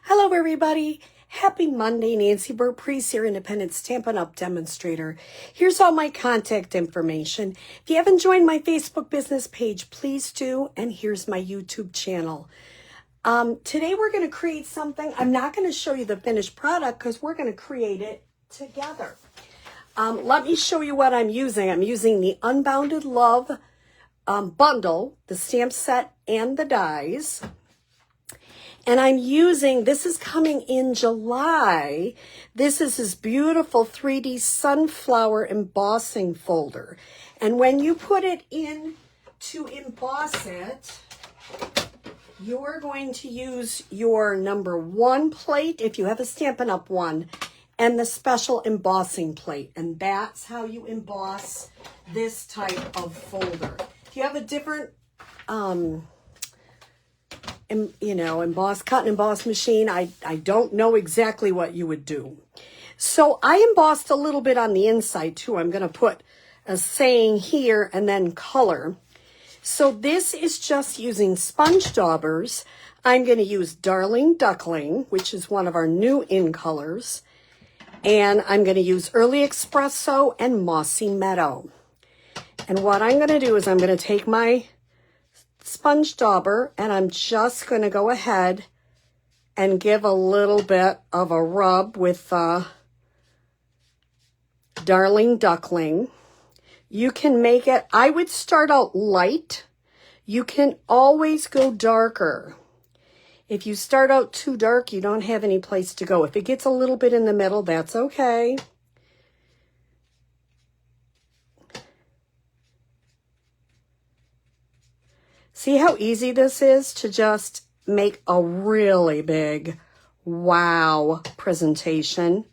Hello, everybody. Happy Monday. Nancy Burt-Preece here, Independent Stampin' Up! Demonstrator. Here's all my contact information. If you haven't joined my Facebook business page, please do. And here's my YouTube channel. Today we're going to create something. I'm not going to show you the finished product because we're going to create it together. Let me show you what I'm using. I'm using the Unbounded Love bundle, the stamp set, and the dies. And I'm using, this is coming in July. This is this beautiful 3D sunflower embossing folder. And when you put it in to emboss it, you're going to use your number 1 plate, if you have a Stampin' Up! One, and the special embossing plate. And that's how you emboss this type of folder. If you have a different, cut and emboss machine, I don't know exactly what you would do. So I embossed a little bit on the inside too. I'm going to put a saying here and then color. So this is just using sponge daubers. I'm going to use Darling Duckling, which is one of our new in colors. And I'm going to use Early Espresso and Mossy Meadow. And what I'm going to do is I'm going to take my sponge dauber and I'm just going to go ahead and give a little bit of a rub with Darling Duckling. You can make it, I would start out light. You can always go darker. If you start out too dark, you don't have any place to go. If it gets a little bit in the middle, that's okay. See how easy this is to just make a really big wow presentation.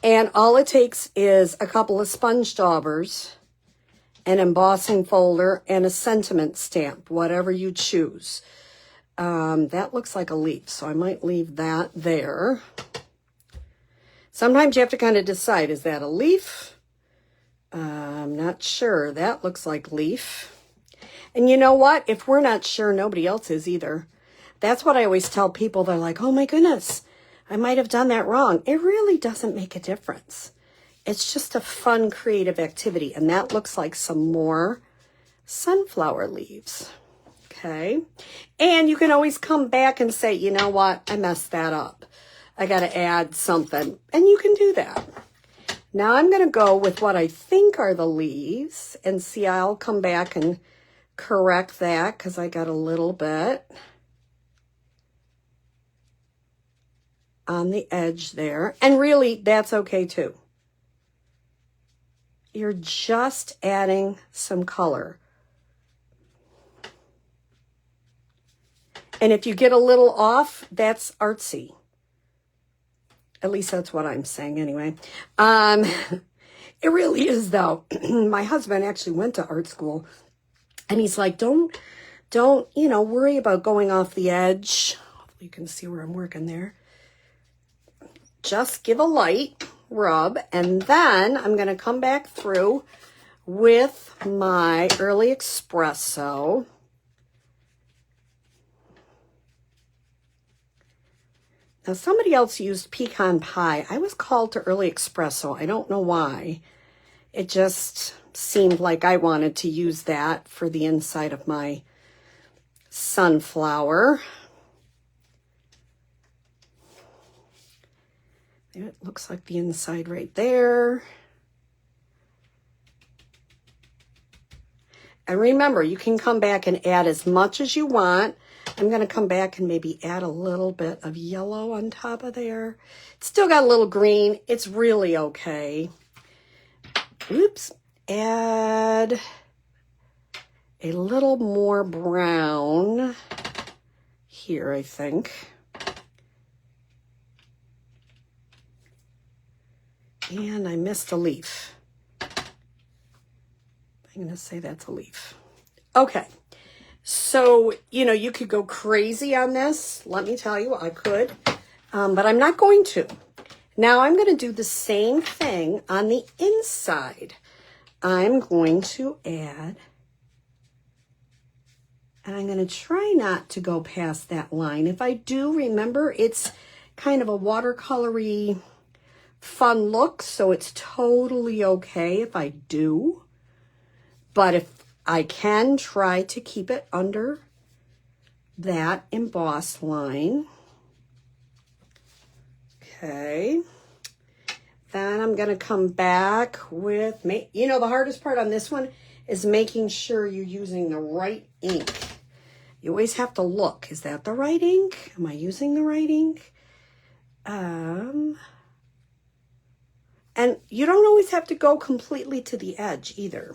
And all it takes is a couple of sponge daubers, an embossing folder, and a sentiment stamp, whatever you choose. That looks like a leaf, so I might leave that there. Sometimes you have to kind of decide, is that a leaf? I'm not sure. That looks like leaf. And you know what? If we're not sure, nobody else is either. That's what I always tell people. They're like, oh my goodness, I might have done that wrong. It really doesn't make a difference. It's just a fun, creative activity. And that looks like some more sunflower leaves. Okay. And you can always come back and say, you know what? I messed that up. I got to add something. And you can do that. Now I'm going to go with what I think are the leaves and see, I'll come back and correct that because I got a little bit on the edge there. And really, that's okay too. You're just adding some color. And if you get a little off, that's artsy. At least that's what I'm saying anyway. It really is though. My husband actually went to art school and he's like, don't, worry about going off the edge. Hopefully you can see where I'm working there. Just give a light rub and then I'm going to come back through with my Early Espresso. Now, somebody else used pecan pie. I was called to Early Espresso. I don't know why. It just seemed like I wanted to use that for the inside of my sunflower. It looks like the inside right there. And remember, you can come back and add as much as you want. I'm going to come back and maybe add a little bit of yellow on top of there. It's still got a little green. It's really okay. Oops. Add a little more brown here, I think. And I missed a leaf. I'm going to say that's a leaf. Okay. So, you could go crazy on this. Let me tell you, I could. But I'm not going to. Now I'm going to do the same thing on the inside. I'm going to add And I'm going to try not to go past that line. If I do, remember, it's kind of a watercolory fun look, so it's totally okay if I do. But if I can try to keep it under that embossed line. Okay. Then I'm going to come back with, you know, the hardest part on this one is making sure you're using the right ink. You always have to look. Is that the right ink? Am I using the right ink? And you don't always have to go completely to the edge either.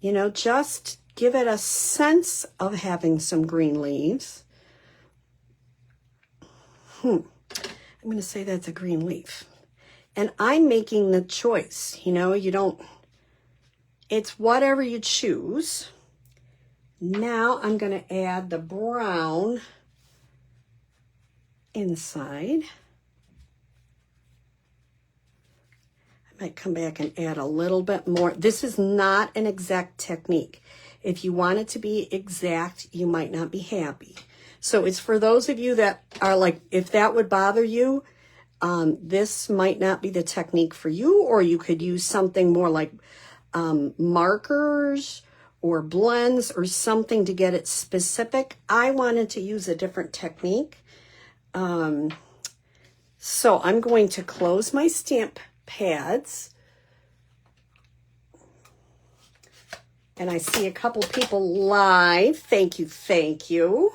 You know, just give it a sense of having some green leaves. I'm going to say that's a green leaf. And I'm making the choice. You know, it's whatever you choose. Now I'm going to add the brown inside. I might come back and add a little bit more. This is not an exact technique. If you want it to be exact, you might not be happy. So it's for those of you that are like, if that would bother you, this might not be the technique for you, or you could use something more like markers or blends or something to get it specific. I wanted to use a different technique. So I'm going to close my stamp pads. And I see a couple people live. Thank you, thank you.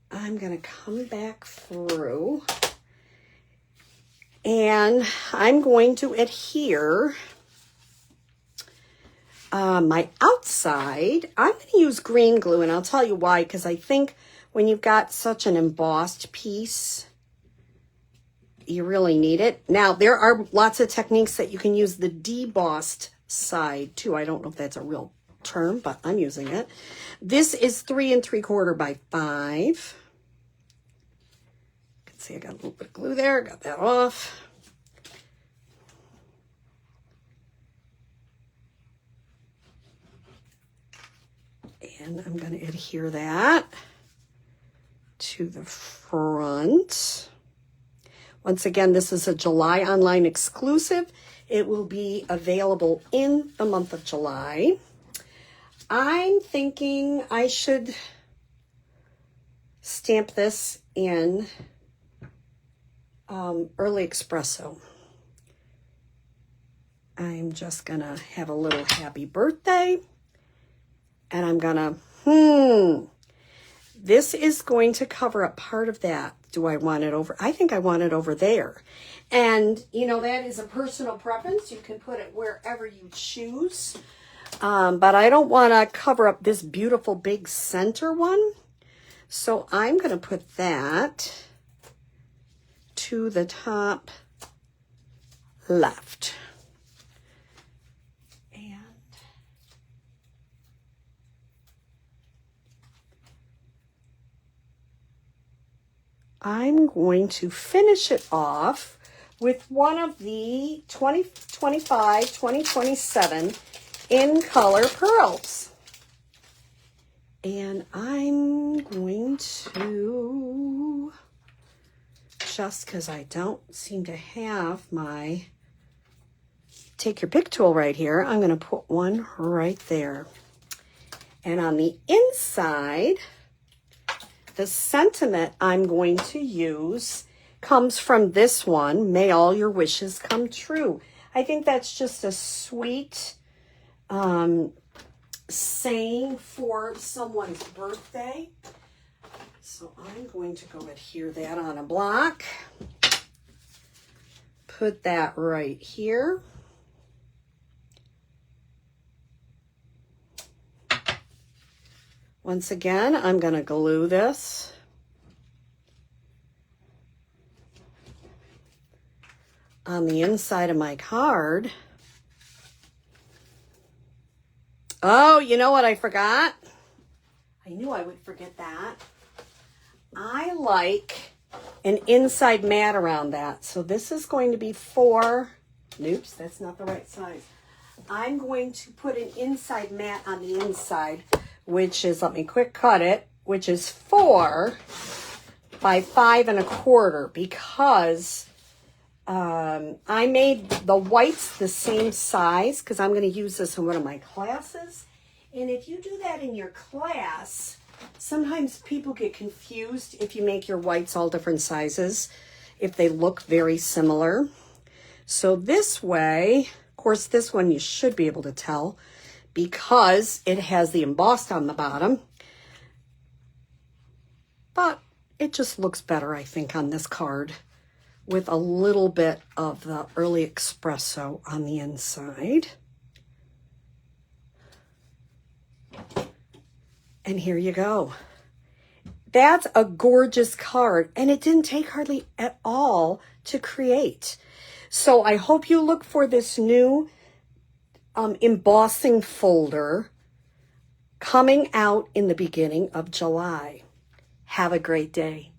I'm going to come back through. And I'm going to adhere my outside. I'm going to use green glue, and I'll tell you why, because I think when you've got such an embossed piece, you really need it. Now, there are lots of techniques that you can use the debossed side too. I don't know if that's a real term, but I'm using it. This is 3 3/4 by 5. See, I got a little bit of glue there, got that off. And I'm going to adhere that to the front. Once again, this is a July online exclusive. It will be available in the month of July. I'm thinking I should stamp this in early espresso. I'm just gonna have a little happy birthday, and I'm gonna, this is going to cover up part of that. Do I want it over? I think I want it over there. And, you know, that is a personal preference. You can put it wherever you choose. But I don't want to cover up this beautiful big center one. So I'm going to put that to the top left. And I'm going to finish it off with one of the 2025, 2027 in color pearls. And I'm going to, just because I don't seem to have my take your pick tool right here, I'm going to put one right there. And on the inside, the sentiment I'm going to use comes from this one, may all your wishes come true. I think that's just a sweet saying for someone's birthday. So I'm going to go adhere that on a block. Put that right here. Once again, I'm going to glue this. On the inside of my card. Oh, you know what I forgot? I knew I would forget that. I like an inside mat around that. So this is going to be 4. Oops, that's not the right size. I'm going to put an inside mat on the inside which is, let me quick cut it, which is 4 by 5 1/4, because I made the whites the same size because I'm going to use this in one of my classes. And if you do that in your class, sometimes people get confused if you make your whites all different sizes, if they look very similar. So this way, of course, this one you should be able to tell because it has the embossed on the bottom. But it just looks better, I think, on this card with a little bit of the early espresso on the inside. And here you go. That's a gorgeous card, and it didn't take hardly at all to create. So I hope you look for this new embossing folder coming out in the beginning of July. Have a great day.